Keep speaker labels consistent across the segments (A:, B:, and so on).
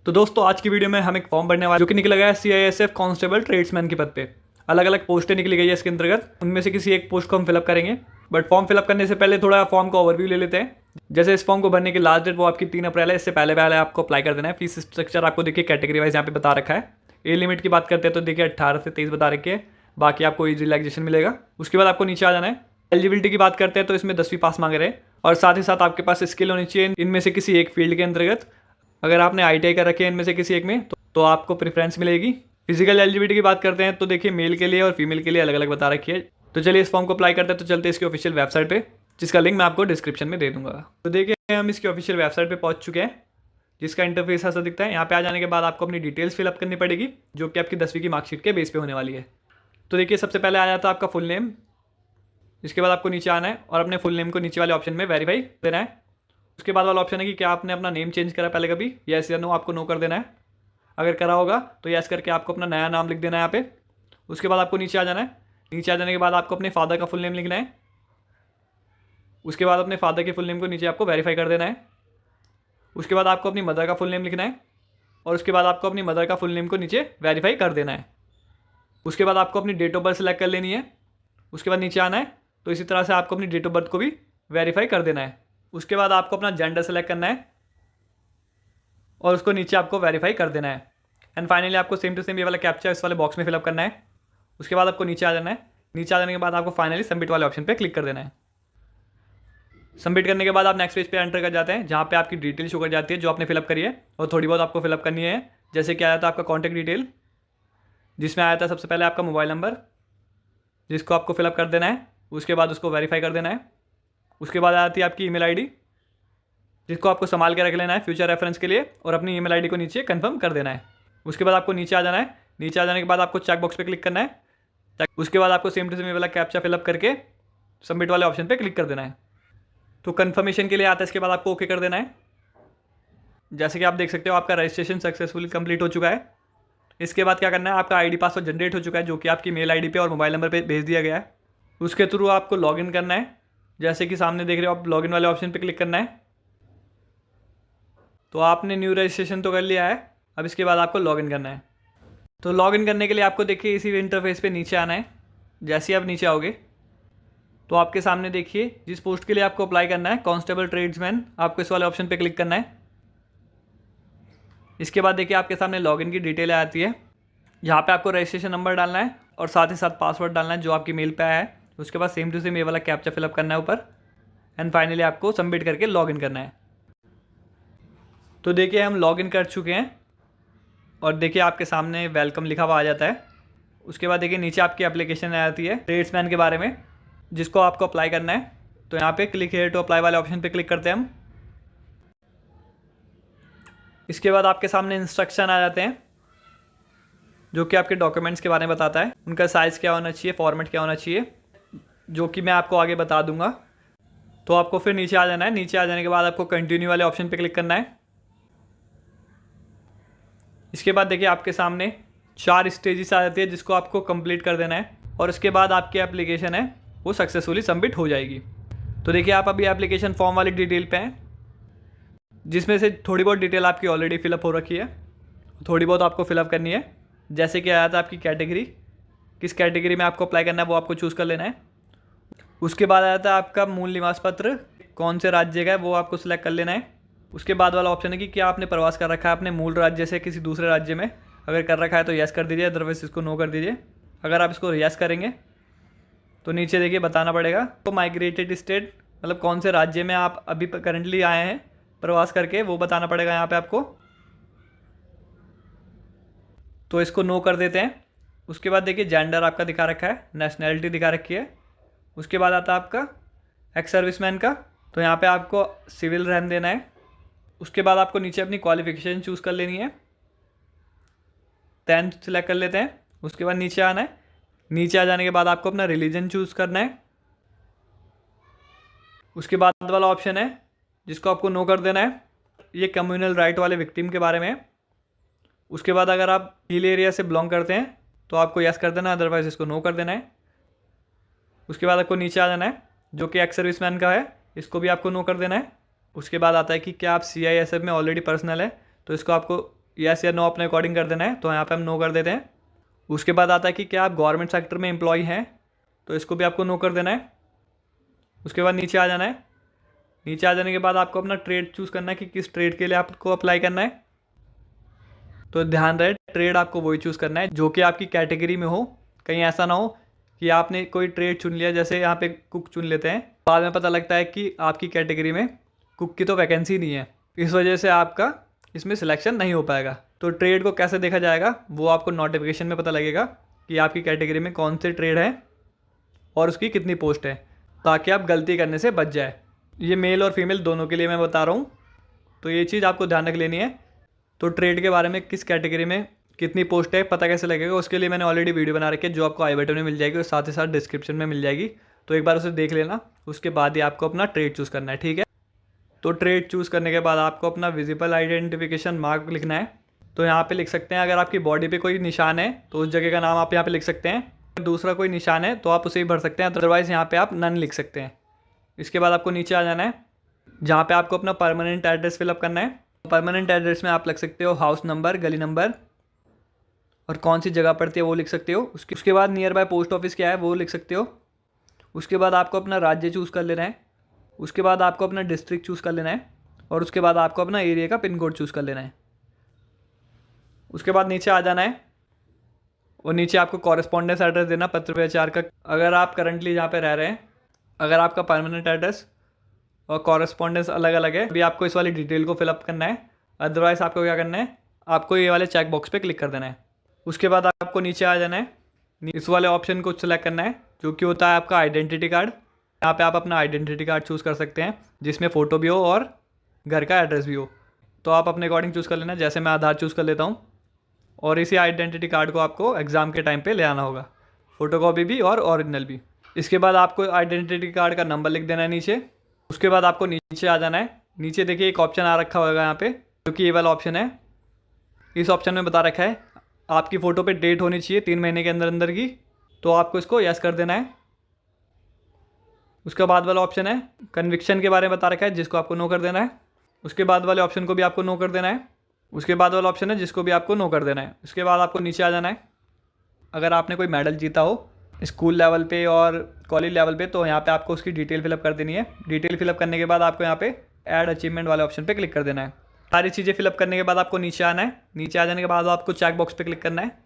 A: तो दोस्तों आज की वीडियो में हम एक फॉर्म भरने वाले जो कि निकला गया है CISF कांस्टेबल ट्रेड्समैन के पद पे। अलग अलग पोस्टें निकली गई है इसके अंतर्गत, उनमें से किसी एक पोस्ट को हम फिलअप करेंगे। बट फॉर्म फिलअप करने से पहले थोड़ा फॉर्म का ओवरव्यू ले लेते हैं। जैसे इस फॉर्म को भरने की लास्ट डेट वो आपकी 3 अप्रैल है। इससे पहले पहले आपको अप्लाई कर देना है। फीस स्ट्रक्चर आपको देखिए कैटेगरी वाइज यहाँ पे बता रखा है। ए लिमिट की बात करते हैं तो देखिए 18 से 23 बता रखी है। बाकी आपको एज रिलैक्सेशन मिलेगा। उसके बाद आपको नीचे आ जाना है। एलिजिबिलिटी की बात करते हैं तो इसमें 10वीं पास मांग रहे हैं और साथ ही साथ आपके पास स्किल होनी चाहिए इनमें से किसी एक फील्ड के अंतर्गत। अगर आपने ITI कर रखी है इनमें से किसी एक में तो आपको प्रेफरेंस मिलेगी। फिजिकल एलिजिबिलिटी की बात करते हैं तो देखिए मेल के लिए और फीमेल के लिए अलग अलग बता रखी है। तो चलिए इस फॉर्म को अप्लाई करते हैं। तो चलते हैं इसकी ऑफिशियल वेबसाइट पे, जिसका लिंक मैं आपको डिस्क्रिप्शन में दे दूंगा। तो देखिए हम इसकी ऑफिशियल वेबसाइट पे पहुंच चुके हैं, जिसका इंटरफेस ऐसा दिखता है। यहाँ पे आ जाने के बाद आपको अपनी डिटेल्स फिलअप करनी पड़ेगी, जो कि आपकी 10वीं की मार्कशीट के बेस पे होने वाली है। तो देखिए सबसे पहले आ जाता है आपका फुल नेम। इसके बाद आपको नीचे आना है और अपने फुल नेम को नीचे वाले ऑप्शन में वेरीफाई देना है। उसके बाद वाला ऑप्शन है कि क्या आपने अपना नेम चेंज करा पहले कभी, यस या नो, आपको नो कर देना है। अगर करा होगा तो यस करके आपको अपना नया नाम लिख देना है यहाँ पे। उसके बाद आपको नीचे आ जाना है। नीचे आ जाने के बाद आपको अपने फादर का फुल नेम लिखना है। उसके बाद अपने फादर के फुल नेम को नीचे आपको वेरीफाई कर देना है। उसके बाद आपको अपनी मदर का फुल नेम लिखना है और उसके बाद आपको अपनी मदर का फुल नेम को नीचे वेरीफाई कर देना है। उसके बाद आपको अपनी डेट ऑफ बर्थ सेलेक्ट कर लेनी है। उसके बाद नीचे आना है। तो इसी तरह से आपको अपनी डेट ऑफ बर्थ को भी वेरीफाई कर देना है। उसके बाद आपको अपना जेंडर सेलेक्ट करना है और उसको नीचे आपको वेरीफाई कर देना है। एंड फाइनली आपको सेम टू सेम ये वाला कैप्चा इस वाले बॉक्स में फिलअप करना है। उसके बाद आपको नीचे आ जाना है। नीचे आ जाने के बाद आपको फाइनली सबमिट वाले ऑप्शन पे क्लिक कर देना है। सबमिट करने के बाद आप नेक्स्ट पेज पे एंटर कर जाते हैं, जहाँ पे आपकी डिटेल शो कर जाती है जो आपने फिलअप करी है, और थोड़ी बहुत आपको फिलअप करनी है। जैसे कि आया था आपका कॉन्टैक्ट डिटेल, जिसमें आया था सबसे पहले आपका मोबाइल नंबर, जिसको आपको फिलअप कर देना है। उसके बाद उसको वेरीफाई कर देना है। उसके बाद आती है आपकी ईमेल आईडी, जिसको आपको संभाल के रख लेना है फ्यूचर रेफरेंस के लिए, और अपनी ईमेल आईडी को नीचे कंफर्म कर देना है। उसके बाद आपको नीचे आ जाना है। नीचे आ जाने के बाद आपको चेक बॉक्स पे क्लिक करना है। उसके बाद आपको सेम टू सेम वाला कैप्चा फिलअप करके सबमिट वाले ऑप्शन पे क्लिक कर देना है। तो कंफर्मेशन के लिए आता है। इसके बाद आपको ओके कर देना है। जैसे कि आप देख सकते हो आपका रजिस्ट्रेशन सक्सेसफुली कंप्लीट हो चुका है। इसके बाद क्या करना है, आपका ID पासवर्ड जनरेट हो चुका है, जो कि आपकी मेल ID पे और मोबाइल नंबर पे भेज दिया गया है। उसके थ्रू आपको लॉगिन करना है। जैसे कि सामने देख रहे हो आप, लॉगिन वाले ऑप्शन पे क्लिक करना है। तो आपने न्यू रजिस्ट्रेशन तो कर लिया है। अब इसके बाद आपको लॉगिन करना है। तो लॉगिन करने के लिए आपको देखिए इसी इंटरफेस पे नीचे आना है। जैसे ही आप नीचे आओगे तो आपके सामने देखिए जिस पोस्ट के लिए आपको अप्लाई करना है, कांस्टेबल ट्रेड्समैन, आपको इस वाले ऑप्शन पे क्लिक करना है। इसके बाद देखिए आपके सामने लॉगिन की डिटेल आती है। यहाँ पे आपको रजिस्ट्रेशन नंबर डालना है और साथ ही साथ पासवर्ड डालना है जो आपकी मेल पे आया है। उसके बाद सेम टू सेम ये वाला कैप्चा फिलअप करना है ऊपर। एंड फाइनली आपको सबमिट करके लॉगिन करना है। तो देखिए हम लॉगिन कर चुके हैं और देखिए आपके सामने वेलकम लिखा हुआ आ जाता है। उसके बाद देखिए नीचे आपकी एप्लीकेशन आ जाती है ट्रेड्समैन के बारे में, जिसको आपको अप्लाई करना है। तो यहाँ पे क्लिक हेयर टू अप्लाई वाले ऑप्शन पे क्लिक करते हैं हम। इसके बाद आपके सामने इंस्ट्रक्शन आ जाते हैं, जो कि आपके डॉक्यूमेंट्स के बारे में बताता है। उनका साइज़ क्या होना चाहिए, फॉर्मेट क्या होना चाहिए, जो कि मैं आपको आगे बता दूंगा। तो आपको फिर नीचे आ जाना है। नीचे आ जाने के बाद आपको कंटिन्यू वाले ऑप्शन पे क्लिक करना है। इसके बाद देखिए आपके सामने 4 स्टेजेस आ जाती है, जिसको आपको कंप्लीट कर देना है और उसके बाद आपकी एप्लीकेशन है वो सक्सेसफुली सबमिट हो जाएगी। तो देखिए आप अभी एप्लीकेशन फॉर्म वाली डिटेल पे हैं, जिसमें से थोड़ी बहुत डिटेल आपकी ऑलरेडी फिलअप हो रखी है, थोड़ी बहुत आपको फिलअप करनी है। जैसे कि आया था आपकी कैटेगरी, किस कैटेगरी में आपको अप्लाई करना है वो आपको चूज़ कर लेना है। उसके बाद आया था आपका मूल निवास पत्र, कौन से राज्य का है वो आपको सिलेक्ट कर लेना है। उसके बाद वाला ऑप्शन है कि क्या आपने प्रवास कर रखा है अपने मूल राज्य से किसी दूसरे राज्य में। अगर कर रखा है तो यस कर दीजिए, अदरवाइज इसको नो कर दीजिए। अगर आप इसको यस करेंगे तो नीचे देखिए बताना पड़ेगा तो माइग्रेटेड स्टेट, मतलब कौन से राज्य में आप अभी करंटली आए हैं प्रवास करके, वो बताना पड़ेगा यहाँ पे आपको। तो इसको नो कर देते हैं। उसके बाद देखिए जेंडर आपका दिखा रखा है, नेशनैलिटी दिखा रखी है। उसके बाद आता है आपका एक्स सर्विसमैन का, तो यहाँ पे आपको सिविल रहने देना है। उसके बाद आपको नीचे अपनी क्वालिफिकेशन चूज़ कर लेनी है। 10th सेलेक्ट कर लेते हैं। उसके बाद नीचे आना है। नीचे आ जाने के बाद आपको अपना रिलीजन चूज़ करना है। उसके बाद वाला ऑप्शन है जिसको आपको नो कर देना है, ये कम्युनल राइट वाले विक्टिम के बारे में है। उसके बाद अगर आप हिल एरिया से बिलोंग करते हैं तो आपको यस कर देना है, अदरवाइज इसको नो कर देना है। उसके बाद आपको नीचे आ जाना है, जो कि एक्स सर्विसमैन का है, इसको भी आपको नो कर देना है। उसके बाद आता है कि क्या आप CISF में ऑलरेडी पर्सनल है, तो इसको आपको यस या नो अपने अकॉर्डिंग कर देना है, तो यहाँ पे हम नो कर देते हैं। उसके बाद आता है कि क्या आप गवर्नमेंट सेक्टर में एम्प्लॉय हैं, तो इसको भी आपको नो कर देना है। उसके बाद नीचे आ जाना है। नीचे आ जाने के बाद आपको अपना ट्रेड चूज़ करना है कि किस ट्रेड के लिए आपको अप्लाई करना है। तो ध्यान रहे ट्रेड आपको वही चूज़ करना है जो कि आपकी कैटेगरी में हो। कहीं ऐसा ना हो कि आपने कोई ट्रेड चुन लिया, जैसे यहाँ पे कुक चुन लेते हैं, बाद में पता लगता है कि आपकी कैटेगरी में कुक की तो वैकेंसी नहीं है, इस वजह से आपका इसमें सिलेक्शन नहीं हो पाएगा। तो ट्रेड को कैसे देखा जाएगा वो आपको नोटिफिकेशन में पता लगेगा कि आपकी कैटेगरी में कौन से ट्रेड है और उसकी कितनी पोस्ट है, ताकि आप गलती करने से बच जाए। ये मेल और फीमेल दोनों के लिए मैं बता रहा हूँ, तो ये चीज़ आपको ध्यान रख लेनी है। तो ट्रेड के बारे में किस कैटेगरी में कितनी पोस्ट है पता कैसे लगेगा, उसके लिए मैंने ऑलरेडी वीडियो बना रखी है जो आपको आई बटन में मिल जाएगी और साथ ही साथ डिस्क्रिप्शन में मिल जाएगी। तो एक बार उसे देख लेना, उसके बाद ही आपको अपना ट्रेड चूज़ करना है, ठीक है। तो ट्रेड चूज़ करने के बाद आपको अपना विजिबल आइडेंटिफिकेशन मार्क लिखना है। तो यहाँ पे लिख सकते हैं, अगर आपकी बॉडी पे कोई निशान है तो उस जगह का नाम आप यहाँ पे लिख सकते हैं। दूसरा कोई निशान है तो आप उसे ही भर सकते हैं, अदरवाइज़ यहाँ पे आप नन लिख सकते हैं। इसके बाद आपको नीचे आ जाना है, जहाँ पे आपको अपना परमानेंट एड्रेस फिलअप करना है। परमानेंट एड्रेस में आप लिख सकते हो हाउस नंबर, गली नंबर और कौन सी जगह पड़ती है वो लिख सकते हो। उसके बाद नियर बाय पोस्ट ऑफिस क्या है वो लिख सकते हो। उसके बाद आपको अपना राज्य चूज़ कर लेना है। उसके बाद आपको अपना डिस्ट्रिक्ट चूज़ कर लेना है और उसके बाद आपको अपना एरिया का पिन कोड चूज़ कर लेना है। उसके बाद नीचे आ जाना है और नीचे आपको कॉरेस्पॉन्डेंस एड्रेस देना, पत्र व्यवहार का। अगर आप करंटली जहाँ पे रह रहे हैं, अगर आपका परमानेंट एड्रेस और कॉरेस्पॉन्डेंस अलग अलग है, अभी आपको इस वाली डिटेल को फिलअप करना है। अदरवाइज़ आपको क्या करना है, आपको ये वाले चेक बॉक्स पे क्लिक कर देना है। उसके बाद आपको नीचे आ जाना है, इस वाले ऑप्शन को सिलेक्ट करना है जो कि होता है आपका आइडेंटिटी कार्ड। यहाँ पे आप अपना आइडेंटिटी कार्ड चूज़ कर सकते हैं जिसमें फ़ोटो भी हो और घर का एड्रेस भी हो। तो आप अपने अकॉर्डिंग चूज़ कर लेना, जैसे मैं आधार चूज़ कर लेता हूँ। और इसी आइडेंटिटी कार्ड को आपको एग्ज़ाम के टाइम पे ले आना होगा, फ़ोटोकॉपी भी और ओरिजिनल भी। इसके बाद आपको आइडेंटिटी कार्ड का नंबर लिख देना है नीचे। उसके बाद आपको नीचे आ जाना है। नीचे देखिए एक ऑप्शन आ रखा होगा यहाँ पे, जो कि ये वाला ऑप्शन है। इस ऑप्शन में बता रखा है आपकी फ़ोटो पे डेट होनी चाहिए 3 महीने के अंदर अंदर की, तो आपको इसको यस कर देना है। उसके बाद वाला ऑप्शन है कन्विक्शन के बारे में बता रखा है, जिसको आपको नो कर देना है। उसके बाद वाले ऑप्शन को भी आपको नो कर देना है। उसके बाद वाला ऑप्शन है जिसको भी आपको नो कर देना है। उसके बाद आपको नीचे आ जाना है। अगर आपने कोई मेडल जीता हो स्कूल लेवल पे और कॉलेज लेवल पे, तो यहाँ पे आपको उसकी डिटेल फिलअप कर देनी है। डिटेल फिलअप करने के बाद आपको यहाँ पे ऐड अचीवमेंट वाले ऑप्शन पे क्लिक कर देना है। सारी चीज़ें फिलअप करने के बाद आपको नीचे आना है। नीचे आ जाने के बाद आपको चेक बॉक्स पे क्लिक करना है।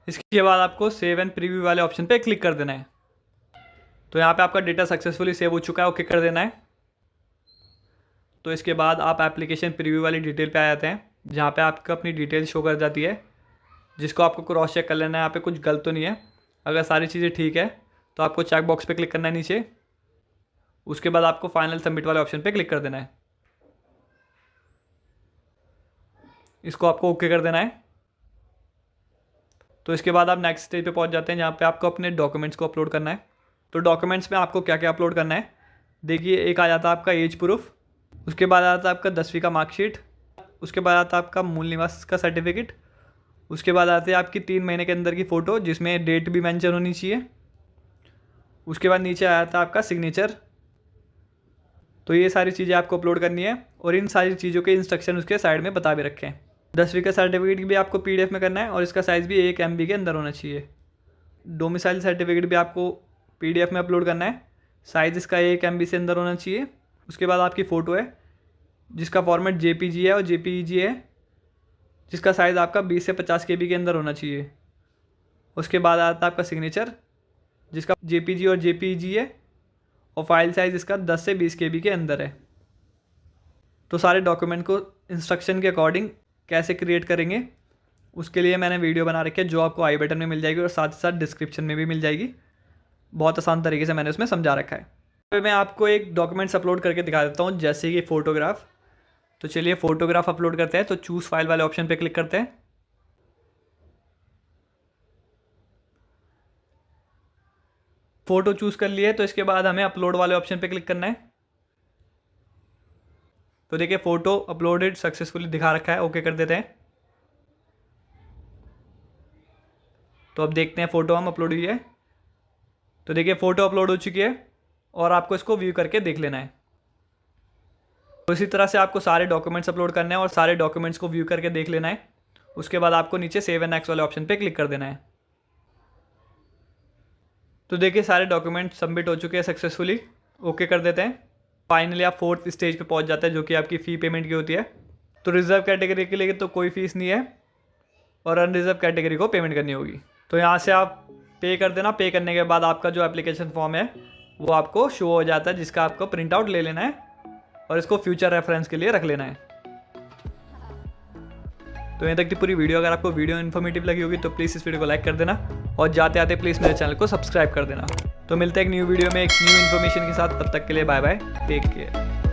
A: इसके बाद आपको सेव एंड प्रीव्यू वाले ऑप्शन पे क्लिक कर देना है। तो यहाँ पे आपका डेटा सक्सेसफुली सेव हो चुका है, ओके कर देना है। तो इसके बाद आप एप्लीकेशन प्रीव्यू वाली डिटेल पे आ जाते हैं, जहाँ पे आपको अपनी डिटेल शो कर जाती है, जिसको आपको क्रॉस चेक कर लेना है यहाँ पे कुछ गलत तो नहीं है। अगर सारी चीज़ें ठीक है तो आपको चेक बॉक्स पे क्लिक करना है नीचे। उसके बाद आपको फाइनल सबमिट वाले ऑप्शन पे क्लिक कर देना है। इसको आपको ओके कर देना है। तो इसके बाद आप नेक्स्ट स्टेज पे पहुंच जाते हैं, जहाँ पे आपको अपने डॉक्यूमेंट्स को अपलोड करना है। तो डॉक्यूमेंट्स में आपको क्या क्या अपलोड करना है, देखिए एक आ जाता है आपका एज प्रूफ। उसके बाद आता है आपका 10वीं का मार्कशीट। उसके बाद आता है आपका मूल निवास का सर्टिफिकेट। उसके बाद आते हैं आपकी 3 महीने के अंदर की फ़ोटो, जिसमें डेट भी मेंशन होनी चाहिए। उसके बाद नीचे आया था आपका सिग्नेचर। तो ये सारी चीज़ें आपको अपलोड करनी है और इन सारी चीज़ों के इंस्ट्रक्शन उसके साइड में बता भी रखे हैं। 10वीं का सर्टिफिकेट भी आपको PDF में करना है और इसका साइज़ भी 1 MB के अंदर होना चाहिए। डोमिसाइल सर्टिफिकेट भी आपको PDF में अपलोड करना है, साइज़ इसका 1 MB से अंदर होना चाहिए। उसके बाद आपकी फ़ोटो है जिसका फॉर्मेट JPG है और JPEG है, जिसका साइज़ आपका 20 से 50 KB के अंदर होना चाहिए। उसके बाद आता है आपका सिग्नेचर, जिसका JPG और JPEG है और फाइल साइज़ इसका 10 से 20 KB के अंदर है। तो सारे डॉक्यूमेंट को इंस्ट्रक्शन के अकॉर्डिंग कैसे क्रिएट करेंगे उसके लिए मैंने वीडियो बना रखी है, जो आपको आई बटन में मिल जाएगी और साथ ही साथ डिस्क्रिप्शन में भी मिल जाएगी। बहुत आसान तरीके से मैंने उसमें समझा रखा है। तो मैं आपको एक डॉक्यूमेंट्स अपलोड करके दिखा देता हूँ, जैसे कि फ़ोटोग्राफ। तो चलिए फ़ोटोग्राफ अपलोड करते हैं। तो चूज़ फाइल वाले ऑप्शन पे क्लिक करते हैं। फ़ोटो चूज़ कर लिए, तो इसके बाद हमें अपलोड वाले ऑप्शन पे क्लिक करना है। तो देखिए फ़ोटो अपलोडेड सक्सेसफुली दिखा रखा है, ओके कर देते हैं। तो अब देखते हैं फ़ोटो हम अपलोड हुई है। तो देखिए फ़ोटो अपलोड हो चुकी है और आपको इसको व्यू करके देख लेना है। तो इसी तरह से आपको सारे डॉक्यूमेंट्स अपलोड करने हैं और सारे डॉक्यूमेंट्स को व्यू करके देख लेना है। उसके बाद आपको नीचे सेव एंड नेक्स्ट वाले ऑप्शन पे क्लिक कर देना है। तो देखिए सारे डॉक्यूमेंट सबमिट हो चुके हैं सक्सेसफुली। ओके कर देते हैं। फाइनली आप 4th स्टेज पे पहुंच जाते हैं, जो कि आपकी फ़ी पेमेंट की होती है। तो रिजर्व कैटेगरी के लिए तो कोई फीस नहीं है और अनरिजर्व कैटेगरी को पेमेंट करनी होगी। तो यहाँ से आप पे कर देना। पे करने के बाद आपका जो एप्लीकेशन फॉर्म है वो आपको शो हो जाता है, जिसका आपको प्रिंट आउट ले लेना है और इसको फ्यूचर रेफरेंस के लिए रख लेना है। तो यहाँ तक की पूरी वीडियो, अगर आपको वीडियो इन्फॉर्मेटिव लगी होगी तो प्लीज़ इस वीडियो को लाइक कर देना और जाते आते प्लीज़ मेरे चैनल को सब्सक्राइब कर देना। तो मिलते हैं एक न्यू वीडियो में एक न्यू इन्फॉर्मेशन के साथ। तब तक के लिए बाय बाय, टेक केयर।